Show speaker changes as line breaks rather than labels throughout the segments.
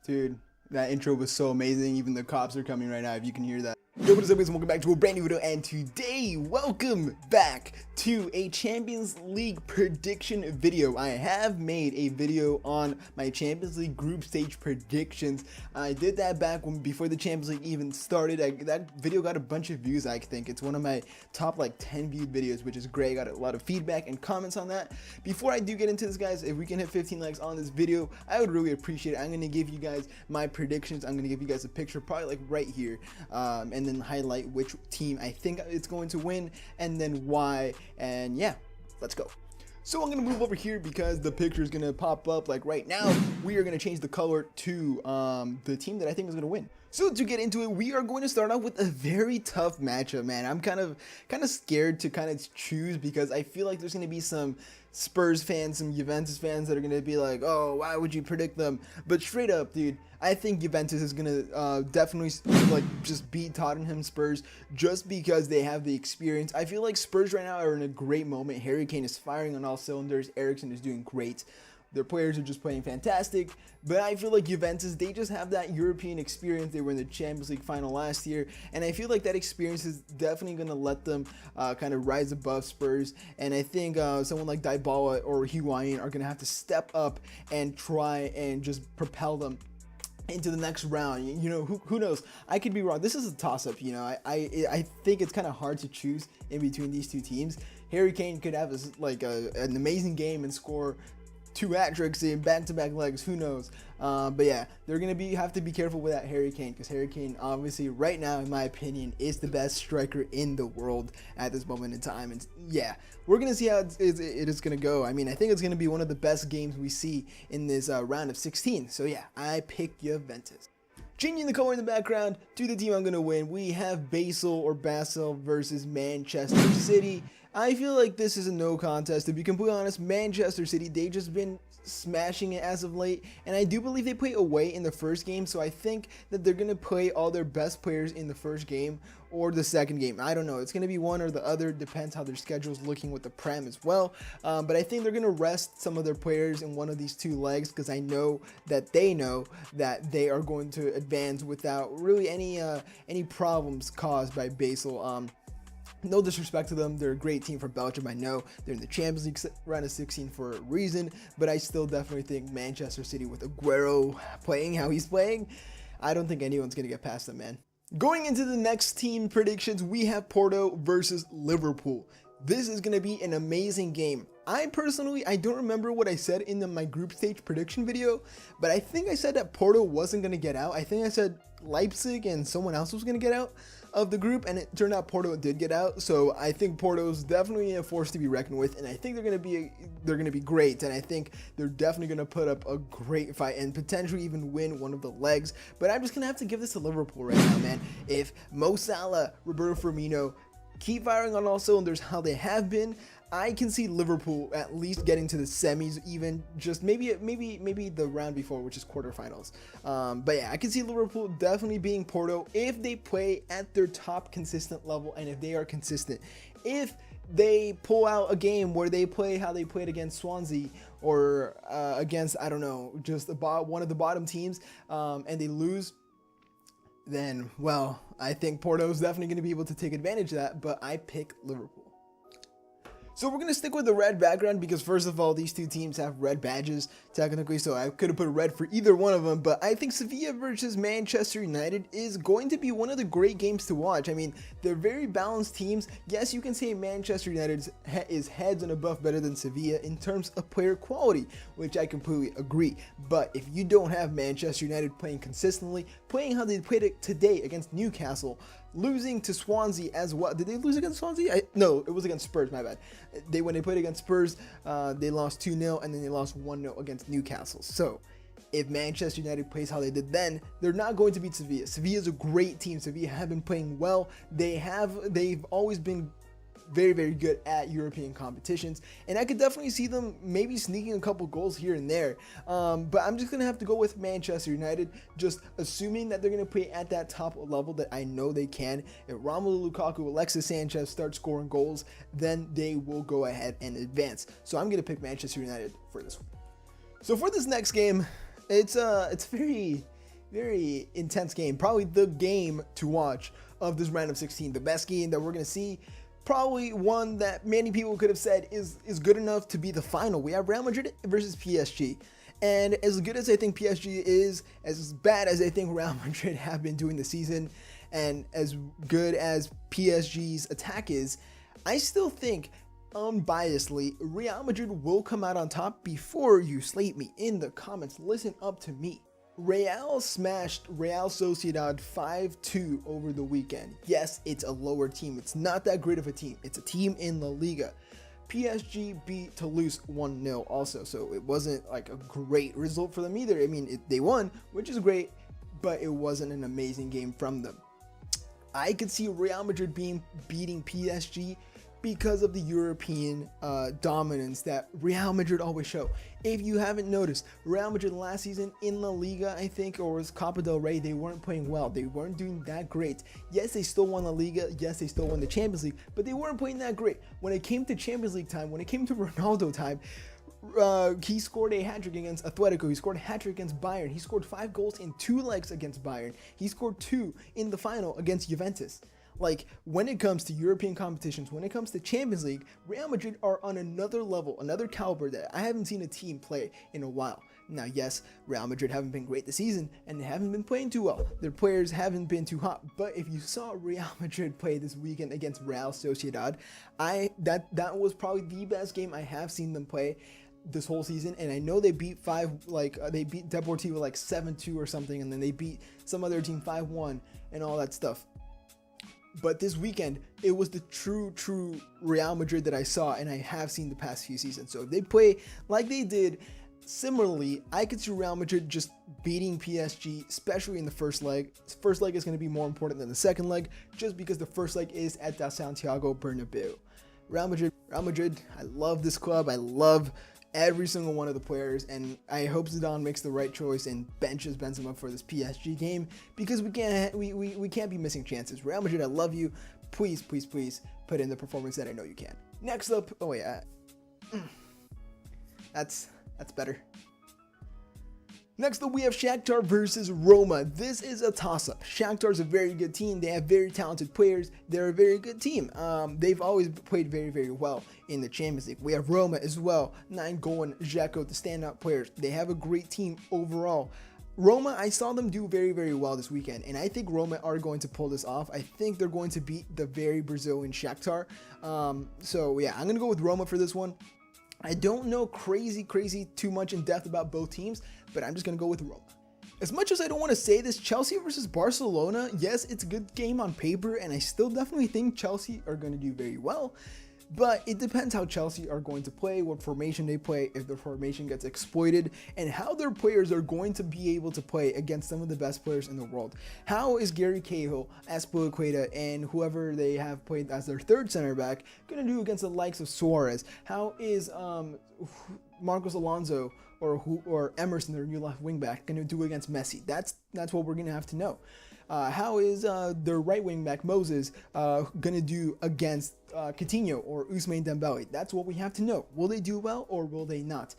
Dude, that intro was so amazing. Even the cops are coming right now, if you can hear that. Yo, what is up guys, and welcome back to a brand new video, and today, welcome back to a Champions League prediction video. I have made a video on my Champions League group stage predictions. I did that back before the Champions League even started. That video got a bunch of views. I think it's one of my top 10 viewed videos, which is great. I got a lot of feedback and comments on that. Before I do get into this, guys, if we can hit 15 likes on this video, I would really appreciate it. I'm going to give you guys my predictions. I'm going to give you guys a picture, probably right here, and then highlight which team I think it's going to win and then why, and yeah, let's go. So I'm going to move over here because the picture is going to pop up right now. We are going to change the color to the team that I think is going to win. So to get into it, we are going to start off with a very tough matchup, man. I'm kind of scared to choose because I feel like there's going to be some Spurs fans, some Juventus fans that are going to be like, oh, why would you predict them? But straight up, dude, I think Juventus is going to definitely just beat Tottenham Spurs just because they have the experience. I feel like Spurs right now are in a great moment. Harry Kane is firing on all cylinders. Eriksen is doing great. Their players are just playing fantastic, but I feel like Juventus, they just have that European experience. They were in the Champions League final last year, and I feel like that experience is definitely going to let them kind of rise above Spurs. And I think someone like Dybala or Higuain are going to have to step up and try and just propel them into the next round. You know, who knows? I could be wrong. This is a toss-up. You know, I think it's kind of hard to choose in between these two teams. Harry Kane could have an amazing game and score 2 hat-tricks in back-to-back legs, who knows? But yeah, they're gonna have to be careful with that Harry Kane, because Harry Kane obviously right now, in my opinion, is the best striker in the world at this moment in time. And yeah, we're gonna see how it is gonna go. I mean, I think it's gonna be one of the best games we see in this round of 16. So yeah, I pick Juventus. Changing the color in the background to the team I'm gonna win, we have Basel versus Manchester City. I feel like this is a no contest. To be completely honest, Manchester City, they just been smashing it as of late, and I do believe they play away in the first game, so I think that they're going to play all their best players in the first game or the second game. I don't know. It's going to be one or the other. Depends how their schedule is looking with the Prem as well, but I think they're going to rest some of their players in one of these 2 legs because I know that they are going to advance without really any problems caused by Basel. No disrespect to them, they're a great team from Belgium. I know they're in the Champions League round of 16 for a reason, but I still definitely think Manchester City with Aguero playing how he's playing, I don't think anyone's going to get past them, man. Going into the next team predictions, we have Porto versus Liverpool. This is going to be an amazing game. I don't remember what I said in my group stage prediction video, but I think I said that Porto wasn't going to get out. I think I said Leipzig and someone else was going to get out of the group, and it turned out Porto did get out. So I think Porto's definitely a force to be reckoned with, and I think they're going to be great, and I think they're definitely going to put up a great fight and potentially even win one of the legs. But I'm just going to have to give this to Liverpool right now, man. If Mo Salah, Roberto Firmino keep firing on all cylinders how they have been, I can see Liverpool at least getting to the semis, even just maybe the round before, which is quarterfinals. But yeah, I can see Liverpool definitely beating Porto if they play at their top consistent level, and if they are consistent. If they pull out a game where they play how they played against Swansea or against, I don't know, just one of the bottom teams, and they lose, then, well, I think Porto is definitely going to be able to take advantage of that, but I pick Liverpool. So we're going to stick with the red background because, first of all, these 2 teams have red badges, technically, so I could have put red for either one of them, but I think Sevilla versus Manchester United is going to be one of the great games to watch. I mean, they're very balanced teams. Yes, you can say Manchester United is heads and above better than Sevilla in terms of player quality, which I completely agree, but if you don't have Manchester United playing consistently, playing how they played it today against Newcastle, losing to Swansea as well. Did they lose against Swansea? No, it was against Spurs, my bad. When they played against Spurs, they lost 2-0, and then they lost 1-0 against Newcastle. So if Manchester United plays how they did then, they're not going to beat Sevilla. Sevilla is a great team. Sevilla have been playing well. They've always been very, very good at European competitions, and I could definitely see them maybe sneaking a couple goals here and there, but I'm just gonna have to go with Manchester United, just assuming that they're gonna play at that top level that I know they can. If Romelu Lukaku, Alexis Sanchez start scoring goals, then they will go ahead and advance. So I'm gonna pick Manchester United for this one. So for this next game, it's very very intense game. Probably the game to watch of this round of 16. The best game that we're going to see. Probably one that many people could have said is good enough to be the final. We have Real Madrid versus PSG. And as good as I think PSG is, as bad as I think Real Madrid have been doing the season, and as good as PSG's attack is, I still think, unbiasedly, Real Madrid will come out on top. Before you slate me in the comments, listen up to me. Real smashed Real Sociedad 5-2 over the weekend. Yes, it's a lower team. It's not that great of a team. It's a team in La Liga. PSG beat Toulouse 1-0 also, so it wasn't like a great result for them either. I mean, they won, which is great, but it wasn't an amazing game from them. I could see Real Madrid beating PSG because of the European dominance that Real Madrid always show. If you haven't noticed, Real Madrid last season in La Liga, I think, or was Copa del Rey, they weren't playing well. They weren't doing that great. Yes, they still won La Liga. Yes, they still won the Champions League, but they weren't playing that great. When it came to Champions League time, when it came to Ronaldo time, he scored a hat-trick against Atletico. He scored a hat-trick against Bayern. He scored 5 goals in 2 legs against Bayern. He scored 2 in the final against Juventus. Like, when it comes to European competitions, when it comes to Champions League, Real Madrid are on another level, another caliber that I haven't seen a team play in a while. Now, yes, Real Madrid haven't been great this season, and they haven't been playing too well. Their players haven't been too hot. But if you saw Real Madrid play this weekend against Real Sociedad, that was probably the best game I have seen them play this whole season. And I know they beat they beat Deportivo like 7-2 or something, and then they beat some other team 5-1 and all that stuff. But this weekend, it was the true Real Madrid that I saw and I have seen the past few seasons. So if they play like they did similarly, I could see Real Madrid just beating PSG, especially in the first leg. First leg is going to be more important than the second leg, just because the first leg is at the Santiago Bernabeu. Real Madrid, I love this club. I love every single one of the players, and I hope Zidane makes the right choice and benches Benzema for this PSG game, because we can't be missing chances. Real Madrid, I love you. Please put in the performance that I know you can. Next up, oh wait, that's better. Next up, we have Shakhtar versus Roma. This is a toss-up. Shakhtar is a very good team. They have very talented players. They're a very good team. They've always played very well in the Champions League. We have Roma as well. Nainggolan, Dzeko, the standout players. They have a great team overall. Roma, I saw them do very well this weekend, and I think Roma are going to pull this off. I think they're going to beat the very Brazilian Shakhtar. So yeah, I'm going to go with Roma for this one. I don't know crazy too much in depth about both teams, but I'm just going to go with Roma. As much as I don't want to say this, Chelsea versus Barcelona, yes, it's a good game on paper, and I still definitely think Chelsea are going to do very well. But it depends how Chelsea are going to play, what formation they play, if their formation gets exploited, and how their players are going to be able to play against some of the best players in the world. How is Gary Cahill, Azpilicueta, and whoever they have played as their third center back going to do against the likes of Suarez? How is Marcos Alonso or Emerson, their new left wing back, going to do against Messi? That's what we're going to have to know. How is their right wing back Moses going to do against Coutinho or Ousmane Dembele? That's what we have to know. Will they do well or will they not?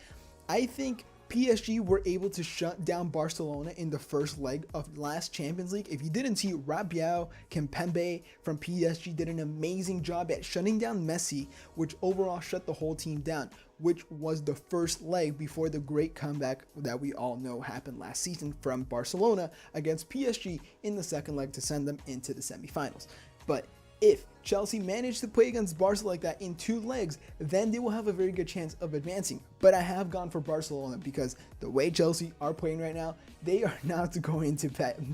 I think PSG were able to shut down Barcelona in the first leg of last Champions League. If you didn't see, Rabiot, Kimpembe from PSG did an amazing job at shutting down Messi, which overall shut the whole team down, which was the first leg before the great comeback that we all know happened last season from Barcelona against PSG in the second leg to send them into the semifinals. But if Chelsea managed to play against Barca like that in 2 legs, then they will have a very good chance of advancing. But I have gone for Barcelona because the way Chelsea are playing right now, they are not going to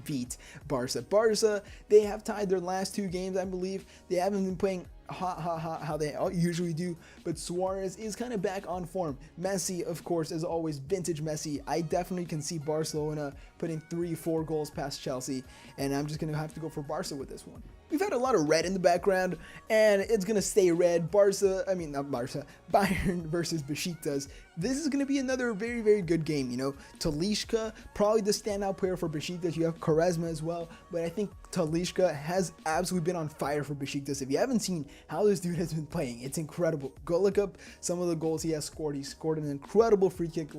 beat Barca. Barca, they have tied their last 2 games, I believe. They haven't been playing hot how they usually do, but Suarez is kind of back on form. Messi, of course, is always vintage Messi. I definitely can see Barcelona putting 3-4 goals past Chelsea, and I'm just gonna have to go for Barca with this one. We've had a lot of red in the background, and it's gonna stay red. Bayern versus Besiktas. This is gonna be another very good game. You know, Talisca, probably the standout player for Besiktas. You have Quaresma as well, but I think Talisca has absolutely been on fire for Besiktas. If you haven't seen how this dude has been playing, it's incredible. Go look up some of the goals he has scored. He scored an incredible free kick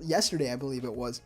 yesterday, I believe it was.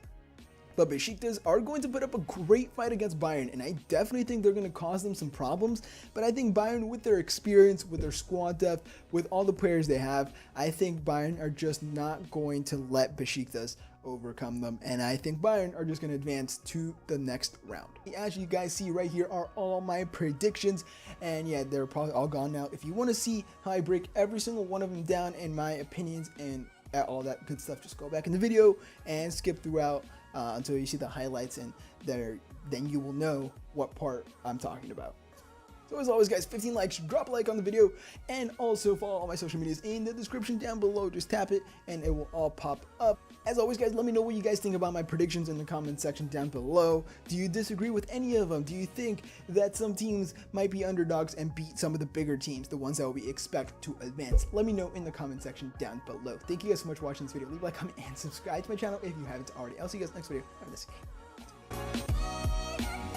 But Besiktas are going to put up a great fight against Bayern, and I definitely think they're going to cause them some problems. But I think Bayern, with their experience, with their squad depth, with all the players they have, I think Bayern are just not going to let Besiktas overcome them, and I think Bayern are just going to advance to the next round. As you guys see right here are all my predictions, and yeah, they're probably all gone now. If you want to see how I break every single one of them down and my opinions and all that good stuff, just go back in the video and skip throughout until you see the highlights, and then you will know what part I'm talking about. So as always guys, 15 likes, drop a like on the video, and also follow all my social medias in the description down below. Just tap it and it will all pop up. As always guys, let me know what you guys think about my predictions in the comment section down below. Do you disagree with any of them? Do you think that some teams might be underdogs and beat some of the bigger teams, the ones that we expect to advance? Let me know in the comment section down below. Thank you guys so much for watching this video. Leave a like, comment, and subscribe to my channel if you haven't already. I'll see you guys next video. Have a nice day.